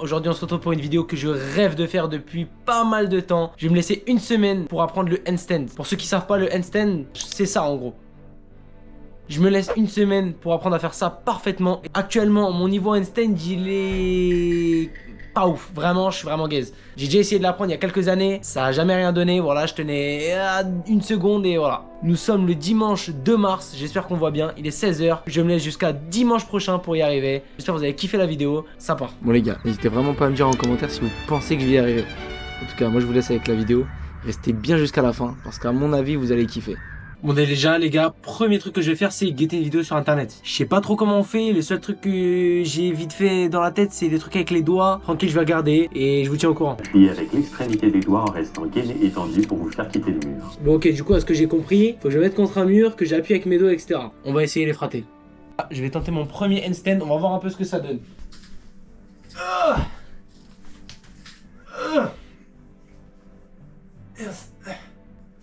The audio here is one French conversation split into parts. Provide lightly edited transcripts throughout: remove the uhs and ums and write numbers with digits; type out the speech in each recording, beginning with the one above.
Aujourd'hui on se retrouve pour une vidéo que je rêve de faire depuis pas mal de temps. Je vais me laisser une semaine pour apprendre le handstand. Pour ceux qui savent pas, le handstand, c'est ça en gros. Je me laisse une semaine pour apprendre à faire ça parfaitement. Actuellement, mon niveau handstand, il est pas ouf. Vraiment, je suis vraiment gaze. J'ai déjà essayé de l'apprendre il y a quelques années. Ça a jamais rien donné. Voilà, je tenais une seconde et voilà. Nous sommes le dimanche 2 mars. J'espère qu'on voit bien. Il est 16 h. Je me laisse jusqu'à dimanche prochain pour y arriver. J'espère que vous avez kiffé la vidéo. Ça part. Bon les gars, n'hésitez vraiment pas à me dire en commentaire si vous pensez que je vais y arriver. En tout cas, moi je vous laisse avec la vidéo. Restez bien jusqu'à la fin parce qu'à mon avis, vous allez kiffer. Bon déjà les gars, premier truc que je vais faire c'est guetter une vidéo sur internet. Je sais pas trop comment on fait, le seul truc que j'ai vite fait dans la tête c'est des trucs avec les doigts. Tranquille, je vais regarder et je vous tiens au courant. Appuyez avec l'extrémité des doigts en restant gainé et tendu pour vous faire quitter le mur. Bon ok, du coup à ce que j'ai compris, faut que je me mette contre un mur, que j'appuie avec mes doigts etc. On va essayer les frater. Je vais tenter mon premier handstand, on va voir un peu ce que ça donne.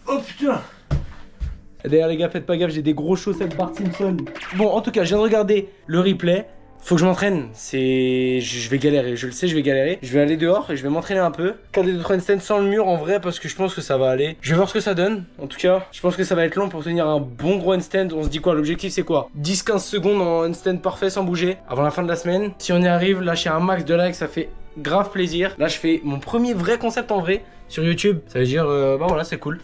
Oh putain. D'ailleurs les gars, faites pas gaffe, j'ai des gros chaussettes Bart Simpson. Bon, en tout cas, je viens de regarder le replay. Faut que je m'entraîne, je vais galérer, je le sais, je vais galérer. Je vais aller dehors et je vais m'entraîner un peu. 4 2 3 handstand sans le mur en vrai parce que je pense que ça va aller. Je vais voir ce que ça donne. En tout cas, je pense que ça va être long pour tenir un bon gros handstand. On se dit quoi, l'objectif c'est quoi? 10-15 secondes en handstand parfait sans bouger avant la fin de la semaine. Si on y arrive, lâcher un max de likes, ça fait grave plaisir. Là, je fais mon premier vrai concept en vrai sur YouTube. Ça veut dire, bah voilà, c'est cool.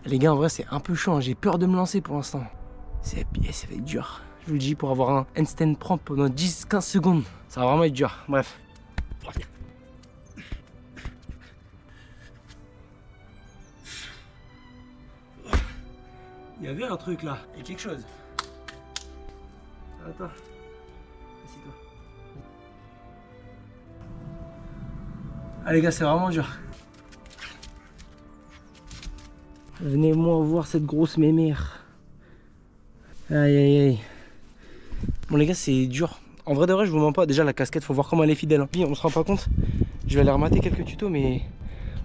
Les gars, en vrai, c'est un peu chaud. J'ai peur de me lancer pour l'instant. Ça va être dur. Je vous le dis, pour avoir un handstand propre pendant 10-15 secondes, ça va vraiment être dur. Bref. Il y avait un truc là. Il y a quelque chose. Attends. Assis-toi. Ah les gars, c'est vraiment dur. Venez-moi voir cette grosse mémère. Aïe aïe aïe. Bon les gars, c'est dur. En vrai de vrai, je vous mens pas. Déjà la casquette, faut voir comment elle est fidèle. Puis on se rend pas compte. Je vais aller remater quelques tutos, mais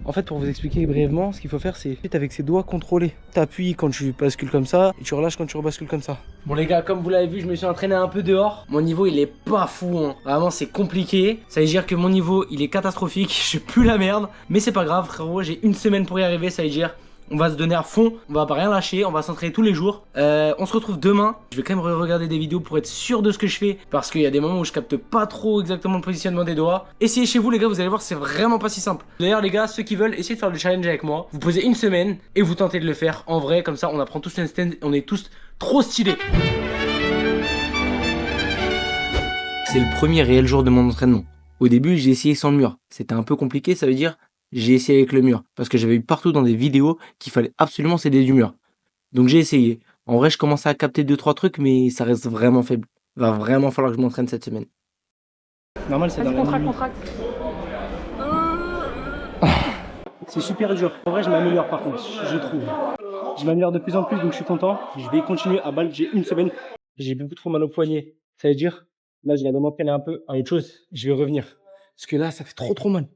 en fait pour vous expliquer brièvement, ce qu'il faut faire c'est avec ses doigts contrôlés. T'appuies quand tu bascules comme ça et tu relâches quand tu rebascules comme ça. Bon les gars, comme vous l'avez vu, je me suis entraîné un peu dehors. Mon niveau il est pas fou hein. Vraiment c'est compliqué. Ça veut dire que mon niveau il est catastrophique. Je suis plus la merde. Mais c'est pas grave frérot, j'ai une semaine pour y arriver. Ça veut dire on va se donner à fond, on va pas rien lâcher, on va s'entraîner tous les jours. On se retrouve demain. Je vais quand même regarder des vidéos pour être sûr de ce que je fais. Parce qu'il y a des moments où je capte pas trop exactement le positionnement des doigts. Essayez chez vous les gars, vous allez voir c'est vraiment pas si simple. D'ailleurs les gars, ceux qui veulent essayer de faire le challenge avec moi, vous posez une semaine et vous tentez de le faire en vrai. Comme ça on apprend tous l'handstand et on est tous trop stylés. C'est le premier réel jour de mon entraînement. Au début j'ai essayé sans le mur. C'était un peu compliqué, ça veut dire j'ai essayé avec le mur, parce que j'avais vu partout dans des vidéos qu'il fallait absolument s'aider du mur. Donc j'ai essayé. En vrai, je commençais à capter 2-3 trucs, mais ça reste vraiment faible. Va vraiment falloir que je m'entraîne cette semaine. Normal, c'est dans la contracte. C'est super dur. En vrai, je m'améliore par contre, je trouve. Je m'améliore de plus en plus, donc je suis content. Je vais continuer à balle. J'ai une semaine. J'ai beaucoup trop mal au poignet. Ça veut dire, là, je viens de m'entraîner un peu à autre chose. Je vais revenir. Parce que là, ça fait trop mal.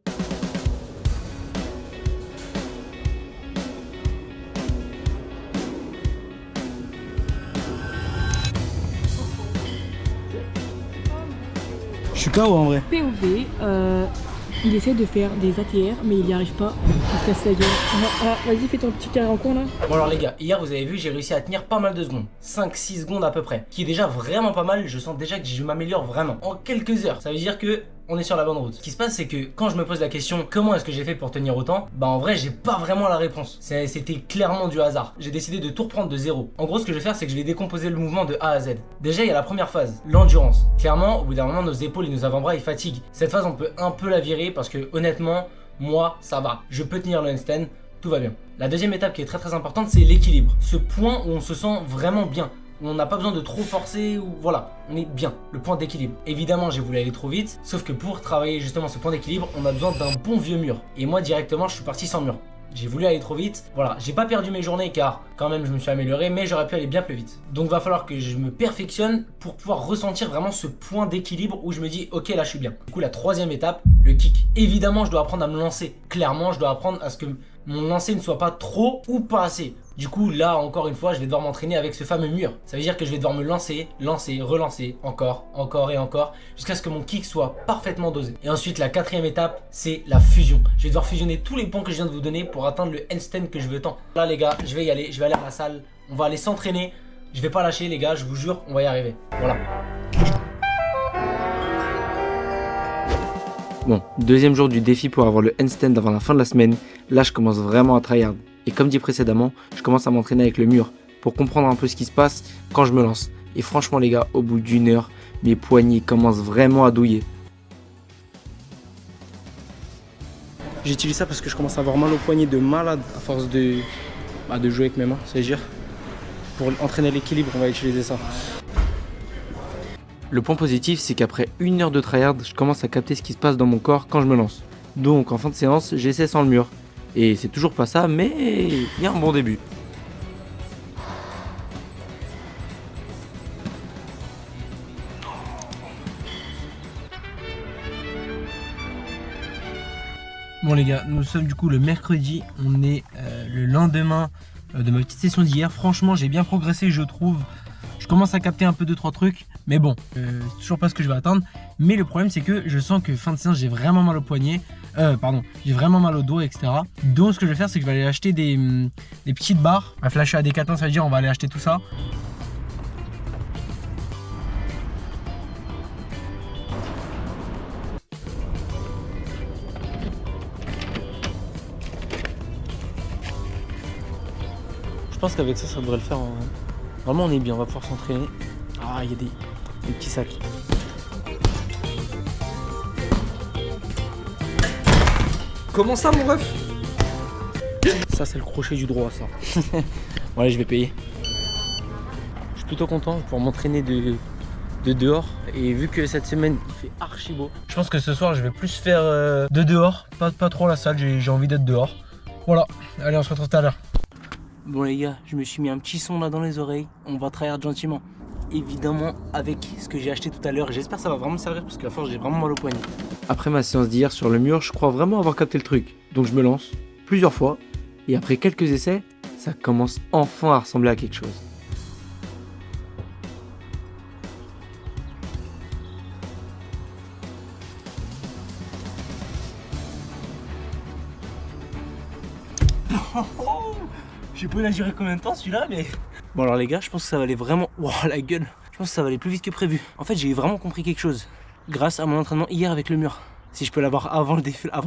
Je suis KO en vrai. POV, il essaie de faire des ATR mais il n'y arrive pas. Il se casse la gueule. Vas-y, fais ton petit carré en coin là. Bon alors les gars, hier vous avez vu, j'ai réussi à tenir pas mal de secondes. 5-6 secondes à peu près. Qui est déjà vraiment pas mal, je sens déjà que je m'améliore vraiment. En quelques heures, ça veut dire que on est sur la bonne route. Ce qui se passe c'est que quand je me pose la question comment est-ce que j'ai fait pour tenir autant, bah en vrai j'ai pas vraiment la réponse. C'était clairement du hasard. J'ai décidé de tout reprendre de zéro. En gros ce que je vais faire c'est que je vais décomposer le mouvement de A à Z. Déjà il y a la première phase, l'endurance. Clairement au bout d'un moment nos épaules et nos avant-bras ils fatiguent. Cette phase on peut un peu la virer parce que honnêtement moi ça va. Je peux tenir le handstand, tout va bien. La deuxième étape qui est très importante c'est l'équilibre. Ce point où on se sent vraiment bien. On n'a pas besoin de trop forcer ou voilà, on est bien, le point d'équilibre. Évidemment j'ai voulu aller trop vite, sauf que pour travailler justement ce point d'équilibre, on a besoin d'un bon vieux mur. Et moi directement je suis parti sans mur. J'ai voulu aller trop vite. Voilà, j'ai pas perdu mes journées car quand même je me suis amélioré, mais j'aurais pu aller bien plus vite. Donc va falloir que je me perfectionne pour pouvoir ressentir vraiment ce point d'équilibre où je me dis ok là je suis bien. Du coup la troisième étape, le kick. Évidemment je dois apprendre à me lancer. Clairement je dois apprendre à ce que mon lancer ne soit pas trop ou pas assez. Du coup là encore une fois je vais devoir m'entraîner avec ce fameux mur. Ça veut dire que je vais devoir me lancer, relancer, encore et encore jusqu'à ce que mon kick soit parfaitement dosé. Et ensuite la quatrième étape c'est la fusion. Je vais devoir fusionner tous les points que je viens de vous donner pour atteindre le handstand que je veux tant. Là les gars je vais y aller, je vais aller à la salle, on va aller s'entraîner. Je vais pas lâcher les gars, je vous jure on va y arriver. Voilà. Bon, deuxième jour du défi pour avoir le handstand avant la fin de la semaine. Là je commence vraiment à tryhard. Et comme dit précédemment, je commence à m'entraîner avec le mur pour comprendre un peu ce qui se passe quand je me lance. Et franchement les gars, au bout d'une heure, mes poignets commencent vraiment à douiller. J'utilise ça parce que je commence à avoir mal au poignet de malade à force de jouer avec mes mains, c'est-à-dire pour entraîner l'équilibre, on va utiliser ça. Le point positif, c'est qu'après une heure de tryhard, je commence à capter ce qui se passe dans mon corps quand je me lance. Donc en fin de séance, j'essaie sans le mur. Et c'est toujours pas ça, mais il y a un bon début. Bon les gars, nous sommes du coup le mercredi, on est le lendemain de ma petite session d'hier. Franchement j'ai bien progressé je trouve. Je commence à capter un peu 2-3 trucs, mais bon, c'est toujours pas ce que je vais atteindre. Mais le problème c'est que je sens que fin de séance j'ai vraiment mal au poignet, j'ai vraiment mal au dos, etc. Donc ce que je vais faire c'est que je vais aller acheter des petites barres. On va flasher à Decathlon, ça veut dire on va aller acheter tout ça. Je pense qu'avec ça, ça devrait le faire. Vraiment, on est bien, on va pouvoir s'entraîner. Ah, il y a des petits sacs. Comment ça mon ref? Ça, c'est le crochet du droit, ça. Bon, allez, je vais payer. Je suis plutôt content de pouvoir m'entraîner de dehors. Et vu que cette semaine, il fait archi beau, je pense que ce soir, je vais plus faire de dehors. Pas trop à la salle, j'ai envie d'être dehors. Voilà, allez, on se retrouve tout à l'heure. Bon les gars, je me suis mis un petit son là dans les oreilles, on va tryhard gentiment. Évidemment avec ce que j'ai acheté tout à l'heure, j'espère que ça va vraiment me servir parce qu'à force j'ai vraiment mal au poignet. Après ma séance d'hier sur le mur, je crois vraiment avoir capté le truc. Donc je me lance plusieurs fois et après quelques essais, ça commence enfin à ressembler à quelque chose. J'ai pas eu à durer combien de temps celui-là, mais... Bon alors les gars, je pense que ça va aller vraiment... Wow, la gueule. Je pense que ça va aller plus vite que prévu. En fait, j'ai vraiment compris quelque chose. Grâce à mon entraînement hier avec le mur. Si je peux l'avoir avant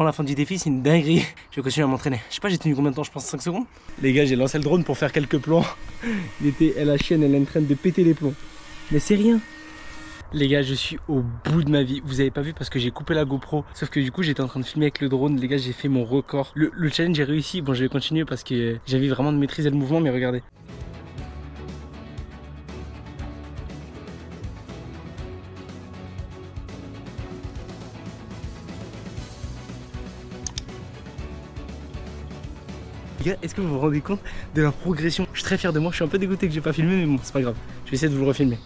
la fin du défi, c'est une dinguerie. Je vais continuer à m'entraîner. Je sais pas, j'ai tenu combien de temps, je pense 5 secondes. Les gars, j'ai lancé le drone pour faire quelques plans. La chienne, elle est en train de péter les plombs. Mais c'est rien. Les gars, je suis au bout de ma vie. Vous avez pas vu parce que j'ai coupé la GoPro. Sauf que du coup, j'étais en train de filmer avec le drone. Les gars, j'ai fait mon record. Le challenge, j'ai réussi. Bon, je vais continuer parce que j'avais vraiment de maîtriser le mouvement. Mais regardez. Les gars, est-ce que vous vous rendez compte de la progression? Je suis très fier de moi. Je suis un peu dégoûté que j'ai pas filmé. Mais bon, c'est pas grave. Je vais essayer de vous le refilmer.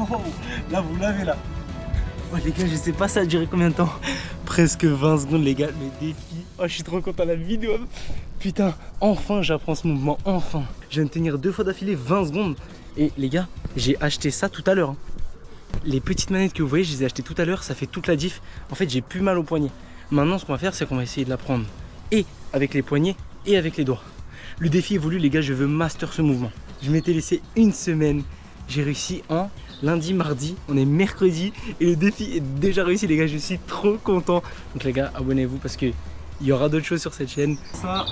Oh, là vous l'avez là. Oh les gars, je sais pas ça a duré combien de temps. Presque 20 secondes les gars, le défi. Oh je suis trop content, la vidéo. Putain, enfin j'apprends ce mouvement, enfin. Je viens de tenir 2 fois d'affilée 20 secondes. Et les gars, j'ai acheté ça tout à l'heure. Les petites manettes que vous voyez, je les ai achetées tout à l'heure, ça fait toute la diff. En fait, j'ai plus mal au poignet. Maintenant, ce qu'on va faire, c'est qu'on va essayer de la prendre et avec les poignets et avec les doigts. Le défi évolue les gars, je veux master ce mouvement. Je m'étais laissé une semaine. J'ai réussi en lundi, mardi, on est mercredi et le défi est déjà réussi les gars, je suis trop content. Donc les gars, abonnez-vous parce qu'il y aura d'autres choses sur cette chaîne. Ça.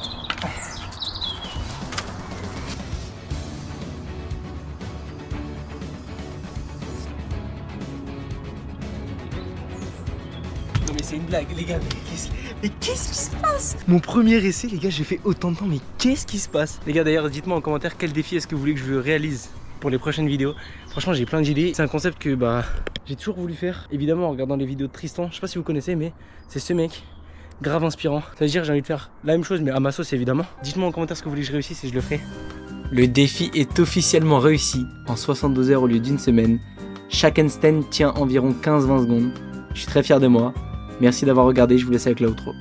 Non mais c'est une blague les gars, Mais qu'est-ce qui se passe? Mon premier essai, les gars, j'ai fait autant de temps, mais qu'est-ce qui se passe? Les gars, d'ailleurs, dites-moi en commentaire quel défi est-ce que vous voulez que je réalise pour les prochaines vidéos. Franchement, j'ai plein d'idées. C'est un concept que j'ai toujours voulu faire. Évidemment, en regardant les vidéos de Tristan, je sais pas si vous connaissez, mais c'est ce mec grave inspirant. Ça veut dire j'ai envie de faire la même chose, mais à ma sauce évidemment. Dites-moi en commentaire ce que vous voulez que je réussisse et je le ferai. Le défi est officiellement réussi en 72 heures au lieu d'une semaine. Chaque handstand tient environ 15-20 secondes. Je suis très fier de moi. Merci d'avoir regardé, je vous laisse avec l'outro.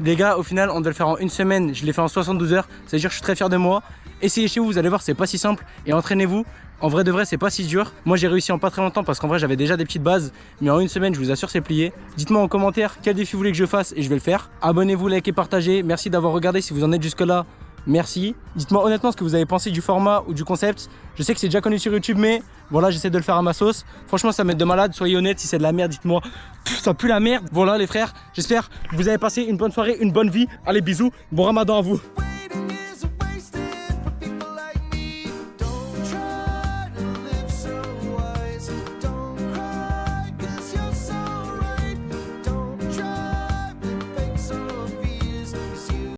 Les gars, au final, on devait le faire en une semaine. Je l'ai fait en 72 heures. Ça veut dire que je suis très fier de moi. Essayez chez vous, vous allez voir, c'est pas si simple. Et entraînez-vous. En vrai de vrai, c'est pas si dur. Moi, j'ai réussi en pas très longtemps parce qu'en vrai, j'avais déjà des petites bases. Mais en une semaine, je vous assure, c'est plié. Dites-moi en commentaire quel défi vous voulez que je fasse et je vais le faire. Abonnez-vous, likez, partagez. Merci d'avoir regardé si vous en êtes jusque-là. Merci. Dites-moi honnêtement ce que vous avez pensé du format ou du concept. Je sais que c'est déjà connu sur YouTube, mais voilà, j'essaie de le faire à ma sauce. Franchement, ça m'aide de malade. Soyez honnêtes, si c'est de la merde, dites-moi. Ça pue la merde. Voilà les frères, j'espère que vous avez passé une bonne soirée, une bonne vie. Allez, bisous. Bon ramadan à vous.